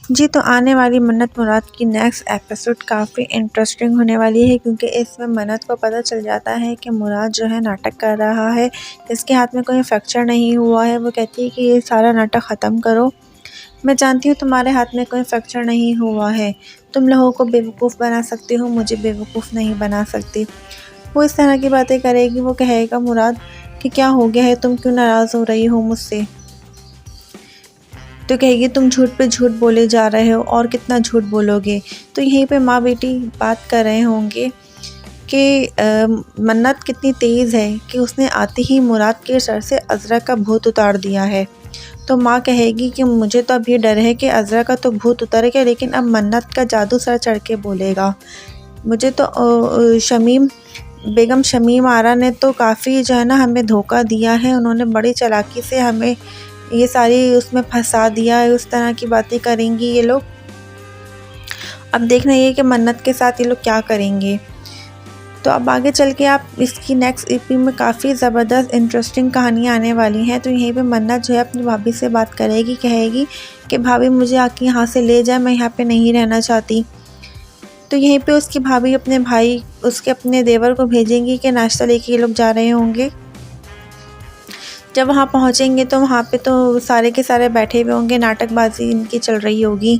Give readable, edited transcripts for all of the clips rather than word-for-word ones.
जी, तो आने वाली मन्नत मुराद की नेक्स्ट एपिसोड काफ़ी इंटरेस्टिंग होने वाली है, क्योंकि इसमें मन्नत को पता चल जाता है कि मुराद जो है नाटक कर रहा है। इसके हाथ में कोई फ्रैक्चर नहीं हुआ है। वो कहती है कि ये सारा नाटक ख़त्म करो। मैं जानती हूँ तुम्हारे हाथ में कोई फ्रैक्चर नहीं हुआ है। तुम लोगों को बेवकूफ़ बना सकती हो, मुझे बेवकूफ़ नहीं बना सकती। वो इस तरह की बातें करेगी। वो कहेगा मुराद कि क्या हो गया है, तुम क्यों नाराज़ हो रही हो मुझसे। तो कहेगी तुम झूठ पे झूठ बोले जा रहे हो और कितना झूठ बोलोगे। तो यहीं पे माँ बेटी बात कर रहे होंगे कि मन्नत कितनी तेज़ है कि उसने आते ही मुराद के सर से अज़रा का भूत उतार दिया है। तो माँ कहेगी कि मुझे तो अब ये डर है कि अज़रा का तो भूत उतर गया, लेकिन अब मन्नत का जादू सर चढ़ के बोलेगा। मुझे तो शमीम बेगम शमीम आरा ने तो काफ़ी जो है ना हमें धोखा दिया है। उन्होंने बड़ी चालाकी से हमें ये सारी उसमें फंसा दिया है। उस तरह की बातें करेंगी ये लोग। अब देखना ये कि मन्नत के साथ ये लोग क्या करेंगे। तो अब आगे चल के आप इसकी नेक्स्ट ईपी में काफ़ी ज़बरदस्त इंटरेस्टिंग कहानियाँ आने वाली हैं। तो यहीं पे मन्नत जो है अपनी भाभी से बात करेगी, कहेगी कि भाभी मुझे आके यहाँ से ले जाए, मैं यहाँ पे नहीं रहना चाहती। तो यहीं पे उसकी भाभी अपने भाई उसके अपने देवर को भेजेंगी कि नाश्ता लेके ये लोग जा रहे होंगे। जब वहाँ पहुँचेंगे तो वहाँ पे तो सारे के सारे बैठे हुए होंगे, नाटकबाजी इनकी चल रही होगी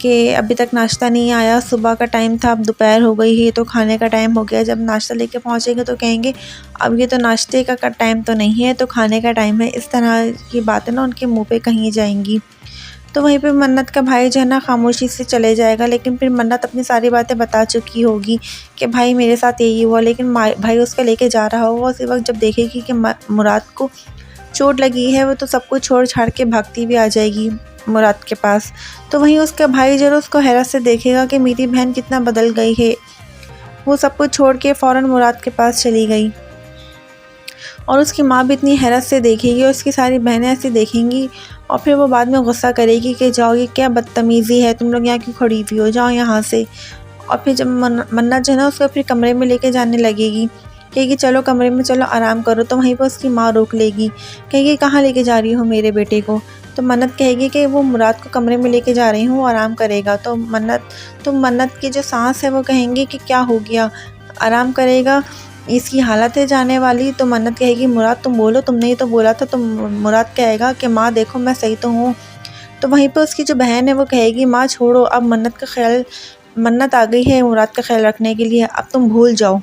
कि अभी तक नाश्ता नहीं आया, सुबह का टाइम था, अब दोपहर हो गई है, तो खाने का टाइम हो गया। जब नाश्ता लेके पहुँचेंगे तो कहेंगे अब ये तो नाश्ते का टाइम तो नहीं है, तो खाने का टाइम है। इस तरह की बातें ना उनके मुँह पे कही जाएंगी। तो वहीं पे मन्नत का भाई जो है ना खामोशी से चले जाएगा, लेकिन फिर मन्नत अपनी सारी बातें बता चुकी होगी कि भाई मेरे साथ यही हुआ। लेकिन भाई उसका लेके जा रहा होगा। उसी वक्त जब देखेगी कि मुराद को चोट लगी है, वो तो सब कुछ छोड़ छाड़ के भागती भी आ जाएगी मुराद के पास। तो वहीं उसका भाई जरूर उसको हैरत से देखेगा कि मेरी बहन कितना बदल गई है। वो सब कुछ छोड़ के फ़ौरन मुराद के पास चली गई और उसकी माँ भी इतनी हैरत से देखेगी और उसकी सारी बहनें ऐसे देखेंगी। और फिर वो बाद में गुस्सा करेगी कि जाओ, ये क्या बदतमीज़ी है, तुम लोग यहाँ क्यों खड़ी हुई हो, जाओ यहाँ से। और फिर जब मन्नत जो है ना उसको फिर कमरे में लेके जाने लगेगी, कहेगी चलो कमरे में चलो आराम करो। तो वहीं पर उसकी माँ रोक लेगी, कहेगी कहाँ लेके जा रही हो मेरे बेटे को। तो मन्नत कहेगी कि वो मुराद को कमरे में लेके जा रही हूँ, वो आराम करेगा। तो मन्नत की जो सांस है वो कहेंगी कि क्या हो गया, आराम करेगा, इसकी हालत है जाने वाली। तो मन्नत कहेगी मुराद तुम बोलो, तुमने ही तो बोला था। तो मुराद कहेगा कि माँ देखो मैं सही तो हूँ। तो वहीं पर उसकी जो बहन है वो कहेगी माँ छोड़ो, अब मन्नत आ गई है मुराद का ख्याल रखने के लिए, अब तुम भूल जाओ।